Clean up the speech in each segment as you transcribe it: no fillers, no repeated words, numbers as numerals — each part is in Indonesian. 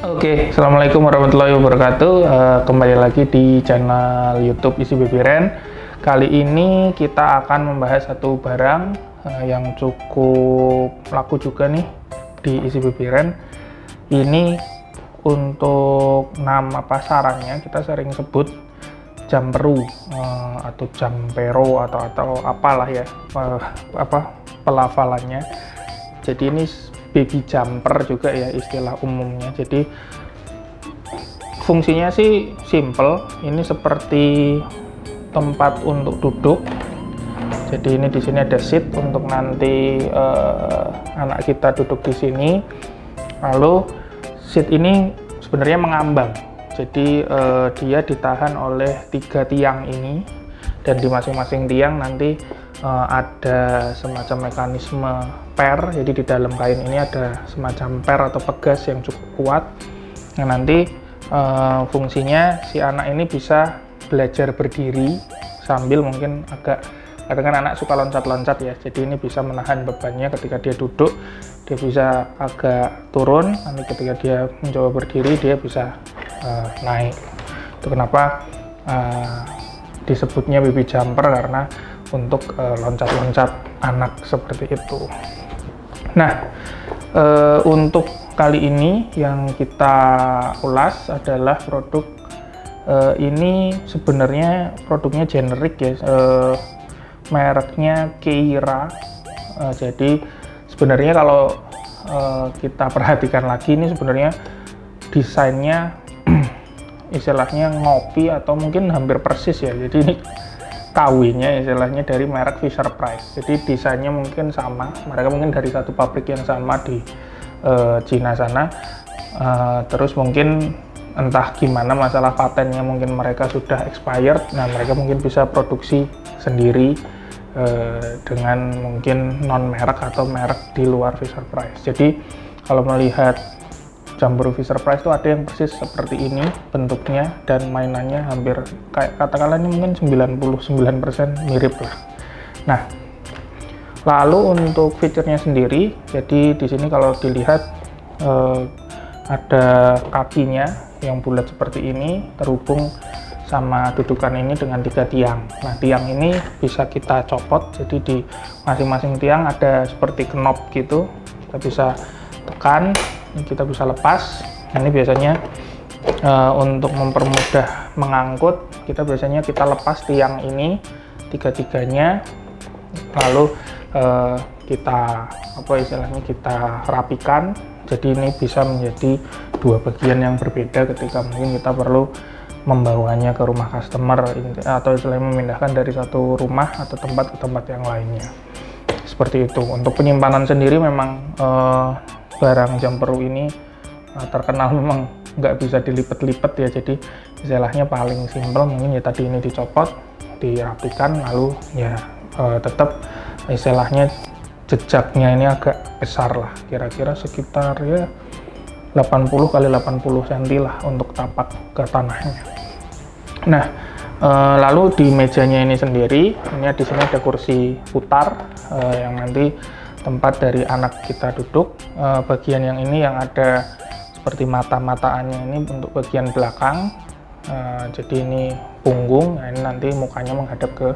Oke, Assalamualaikum warahmatullahi wabarakatuh. Kembali lagi di channel YouTube Easy Baby Ren. Kali ini kita akan membahas satu barang yang cukup laku juga nih di Easy Baby Ren. Ini untuk nama pasarannya kita sering sebut jamperu atau jampero atau apalah ya pelafalannya. Jadi ini baby jumper juga ya istilah umumnya. Jadi fungsinya sih simple. Ini seperti tempat untuk duduk. Jadi ini di sini ada seat untuk nanti anak kita duduk di sini. Lalu seat ini sebenarnya mengambang. Jadi dia ditahan oleh 3 tiang ini, dan di masing-masing tiang nanti ada semacam mekanisme per. Jadi di dalam kain ini ada semacam per atau pegas yang cukup kuat. Nah, nanti fungsinya si anak ini bisa belajar berdiri sambil mungkin kadang kan anak suka loncat-loncat ya. Jadi ini bisa menahan bebannya ketika dia duduk, dia bisa agak turun. Nanti ketika dia mencoba berdiri dia bisa naik. Itu kenapa disebutnya baby jumper, karena untuk loncat-loncat anak seperti itu. Nah, untuk kali ini yang kita ulas adalah produk ini sebenarnya produknya generik ya, mereknya Keira. Jadi sebenarnya kalau kita perhatikan lagi, ini sebenarnya desainnya istilahnya ngopi atau mungkin hampir persis ya. Jadi ini KW-nya istilahnya dari merek Fisher-Price. Jadi desainnya mungkin sama, mereka mungkin dari satu pabrik yang sama di Cina sana. Terus mungkin entah gimana masalah patennya, mungkin mereka sudah expired. Nah, mereka mungkin bisa produksi sendiri dengan mungkin non merek atau merek di luar Fisher-Price. Jadi kalau melihat jamperu Fisher-Price itu ada yang persis seperti ini bentuknya, dan mainannya hampir kayak katakanlah ini mungkin 99% mirip lah. Nah, lalu untuk fiturnya sendiri, jadi di sini kalau dilihat ada kakinya yang bulat seperti ini terhubung sama dudukan ini dengan 3 tiang. Nah, tiang ini bisa kita copot, jadi di masing-masing tiang ada seperti knob gitu, kita bisa tekan. Ini kita bisa lepas. Nah, ini biasanya untuk mempermudah mengangkut, kita biasanya kita lepas tiang ini 3-tiganya, lalu kita kita rapikan. Jadi ini bisa menjadi 2 bagian yang berbeda ketika mungkin kita perlu membawanya ke rumah customer atau istilahnya memindahkan dari satu rumah atau tempat ke tempat yang lainnya. Seperti itu. Untuk penyimpanan sendiri memang barang jamperu ini terkenal memang nggak bisa dilipet-lipet ya. Jadi istilahnya paling simpel mungkin ya tadi ini dicopot, dirapikan, lalu ya tetap istilahnya jejaknya ini agak besar lah, kira-kira sekitar ya 80 kali 80 cm lah untuk tapak ke tanahnya. Nah, lalu di mejanya ini sendiri, ini di sini ada kursi putar yang nanti tempat dari anak kita duduk. Bagian yang ini yang ada seperti mata-mataannya ini untuk bagian belakang. Jadi ini punggung, nah ini nanti mukanya menghadap ke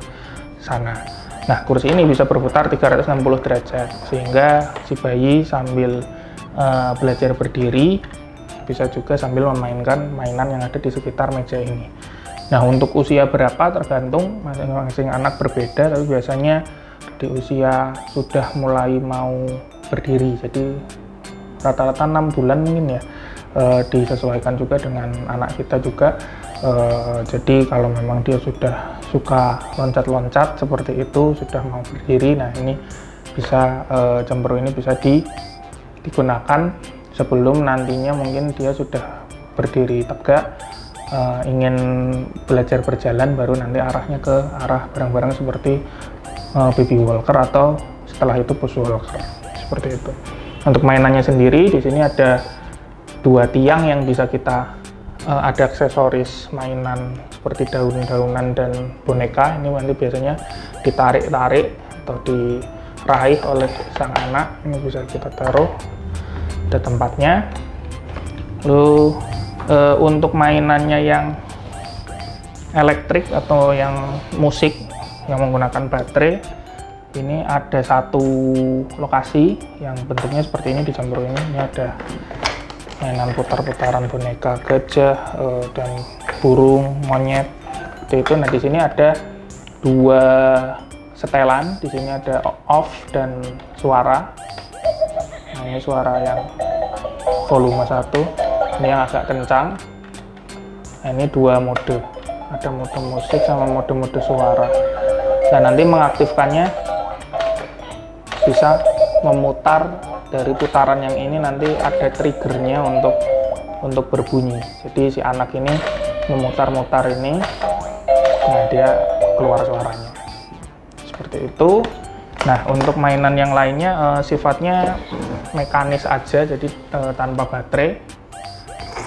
sana. Nah, kursi ini bisa berputar 360 derajat sehingga si bayi sambil belajar berdiri bisa juga sambil memainkan mainan yang ada di sekitar meja ini. Nah, untuk usia berapa tergantung, masing-masing anak berbeda, tapi biasanya di usia sudah mulai mau berdiri, jadi rata-rata 6 bulan mungkin ya, disesuaikan juga dengan anak kita juga. Jadi kalau memang dia sudah suka loncat-loncat seperti itu, sudah mau berdiri, nah ini bisa jamperu ini bisa digunakan sebelum nantinya mungkin dia sudah berdiri tegak, ingin belajar berjalan, baru nanti arahnya ke arah barang-barang seperti baby walker atau setelah itu push walker seperti itu. Untuk mainannya sendiri di sini ada 2 tiang yang bisa kita ada aksesoris mainan seperti daun-daunan dan boneka. Ini nanti biasanya ditarik-tarik atau diraih oleh sang anak. Ini bisa kita taruh, ada tempatnya. Lalu untuk mainannya yang elektrik atau yang musik yang menggunakan baterai, ini ada satu lokasi yang bentuknya seperti ini di Jambro ini. Ini ada mainan putar-putaran boneka gajah dan burung, monyet itu. Nah di sini ada dua setelan, di sini ada off dan suara. Nah ini suara yang volume 1, ini yang agak kencang. Nah ini dua mode, ada mode musik sama mode suara. Dan nanti mengaktifkannya bisa memutar dari putaran yang ini, nanti ada triggernya untuk berbunyi. Jadi si anak ini memutar-mutar ini, nah dia keluar suaranya seperti itu. Nah untuk mainan yang lainnya sifatnya mekanis aja, jadi tanpa baterai.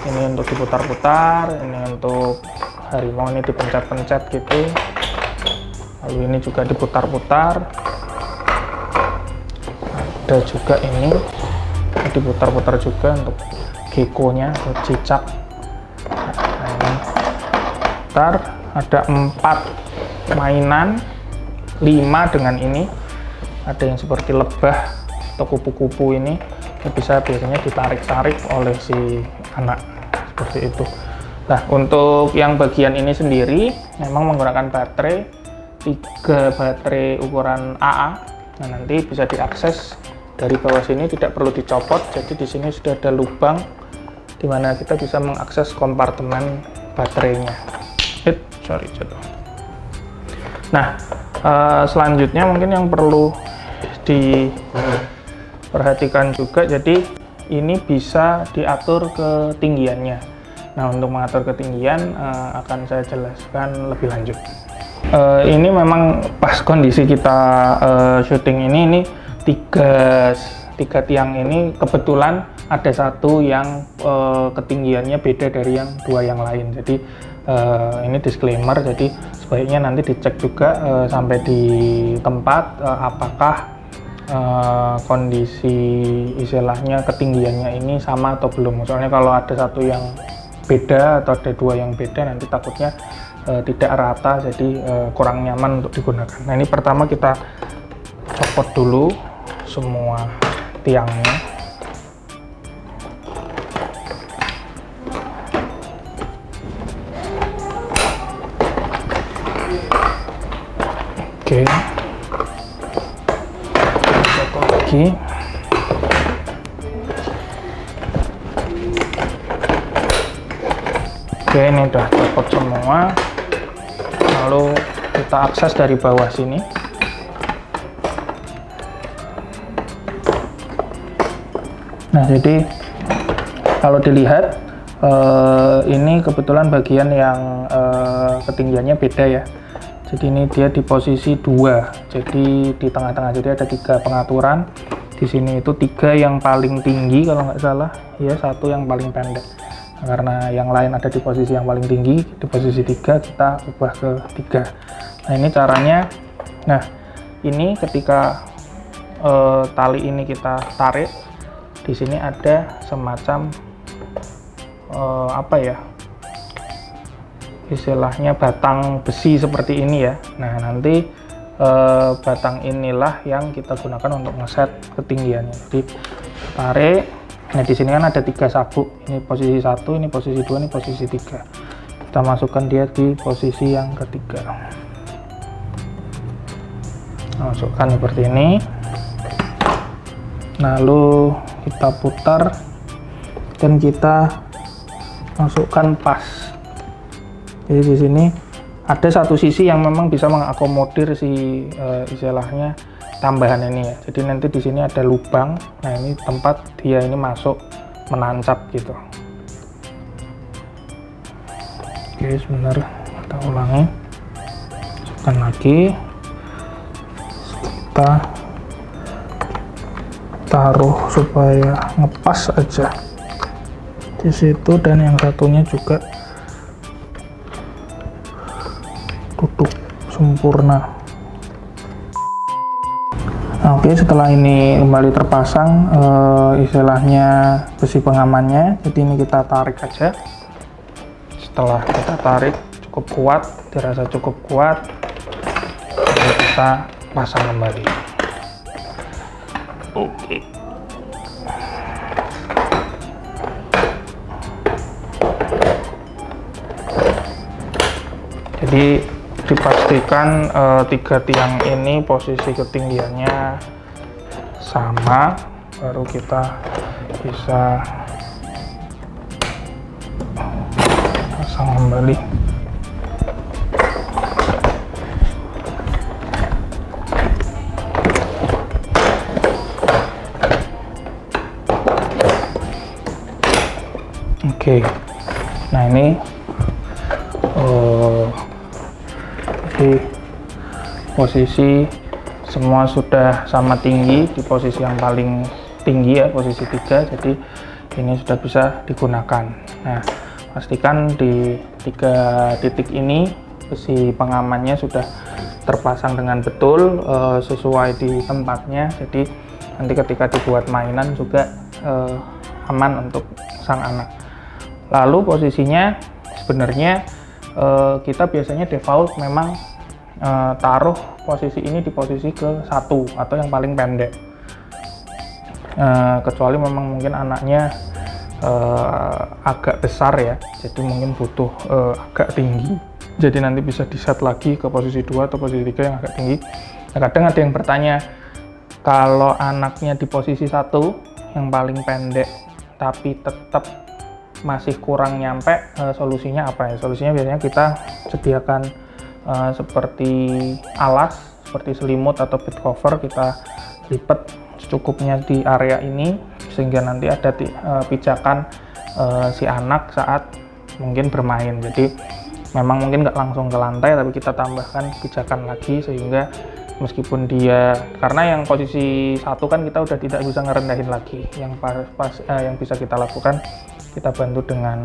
Ini untuk diputar-putar, ini untuk harimau ini dipencet-pencet gitu, lalu ini juga diputar-putar. Ada juga ini diputar-putar juga untuk gecko-nya atau cicak. Nah, ini putar. Ada 4 mainan, 5 dengan ini. Ada yang seperti lebah atau kupu-kupu ini, biasanya ditarik-tarik oleh si anak seperti itu. Nah untuk yang bagian ini sendiri memang menggunakan baterai, 3 baterai ukuran AA. Nah nanti bisa diakses dari bawah sini, tidak perlu dicopot. Jadi di sini sudah ada lubang di mana kita bisa mengakses kompartemen baterainya. Jatuh. Nah selanjutnya mungkin yang perlu diperhatikan juga, jadi ini bisa diatur ketinggiannya. Nah untuk mengatur ketinggian akan saya jelaskan lebih lanjut. Ini memang pas kondisi kita syuting ini tiga tiang ini kebetulan ada satu yang ketinggiannya beda dari yang 2 yang lain. Jadi ini disclaimer, jadi sebaiknya nanti dicek juga sampai di tempat apakah kondisi istilahnya ketinggiannya ini sama atau belum. Soalnya kalau ada satu yang beda atau ada 2 yang beda, nanti takutnya tidak rata, jadi kurang nyaman untuk digunakan. Nah ini pertama kita copot dulu semua tiangnya. Oke, copot lagi. Oke, ini udah copot semua. Lalu kita akses dari bawah sini. Nah jadi kalau dilihat ini kebetulan bagian yang ketinggiannya beda ya. Jadi ini dia di posisi 2, jadi di tengah-tengah. Jadi ada 3 pengaturan. Di sini itu 3 yang paling tinggi kalau nggak salah, ya 1 yang paling pendek. Nah, karena yang lain ada di posisi yang paling tinggi, di posisi 3 kita ubah ke 3. Nah ini caranya. Nah ini ketika tali ini kita tarik, di sini ada semacam apa ya, istilahnya batang besi seperti ini ya. Nah nanti batang inilah yang kita gunakan untuk ngeset ketinggiannya. Jadi tarik. Nah di sini kan ada 3 sabuk. Ini posisi 1, ini posisi 2, ini posisi 3. Kita masukkan dia di posisi yang ketiga. Masukkan seperti ini. Lalu kita putar dan kita masukkan pas. Jadi di sini ada satu sisi yang memang bisa mengakomodir si istilahnya tambahan ini ya. Jadi nanti di sini ada lubang. Nah ini tempat dia ini masuk menancap gitu. Oke sebentar, kita ulangi. Masukkan lagi. Kita taruh supaya ngepas aja di situ, dan yang satunya juga tutup sempurna. Nah Oke, setelah ini kembali terpasang istilahnya besi pengamannya, jadi ini kita tarik aja. Setelah kita tarik cukup kuat, dirasa cukup kuat, lalu kita pasang kembali. Oke. Jadi dipastikan 3 tiang ini posisi ketinggiannya sama, baru kita bisa pasang kembali. Oke, nah ini di posisi semua sudah sama tinggi, di posisi yang paling tinggi ya, posisi 3, jadi ini sudah bisa digunakan. Nah, pastikan di 3 titik ini besi pengamannya sudah terpasang dengan betul, sesuai di tempatnya, jadi nanti ketika dibuat mainan juga aman untuk sang anak. Lalu posisinya sebenarnya kita biasanya default memang taruh posisi ini di posisi ke-1 atau yang paling pendek, kecuali memang mungkin anaknya agak besar ya, jadi mungkin butuh agak tinggi, jadi nanti bisa di set lagi ke posisi 2 atau posisi 3 yang agak tinggi. Nah, kadang ada yang bertanya, kalau anaknya di posisi 1 yang paling pendek tapi tetap masih kurang nyampe, solusinya apa ya? Solusinya biasanya kita sediakan seperti alas, seperti selimut atau bed cover, kita lipat secukupnya di area ini sehingga nanti ada pijakan si anak saat mungkin bermain. Jadi memang mungkin nggak langsung ke lantai, tapi kita tambahkan pijakan lagi sehingga meskipun dia, karena yang posisi 1 kan kita udah tidak bisa ngerendahin lagi, yang yang bisa kita lakukan, kita bantu dengan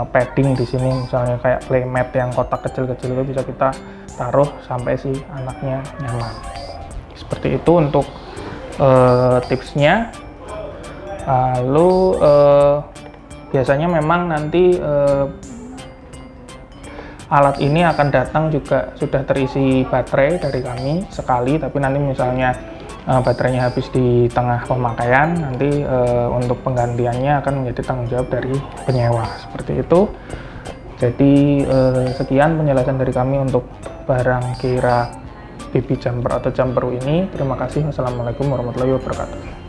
padding di sini, misalnya kayak playmat yang kotak kecil-kecil itu bisa kita taruh sampai si anaknya nyaman. Seperti itu untuk tipsnya. Lalu biasanya memang nanti alat ini akan datang juga sudah terisi baterai dari kami sekali, tapi nanti misalnya baterainya habis di tengah pemakaian, nanti untuk penggantiannya akan menjadi tanggung jawab dari penyewa, seperti itu. Jadi sekian penjelasan dari kami untuk barang kira baby jumper atau jumper ini. Terima kasih. Wassalamualaikum warahmatullahi wabarakatuh.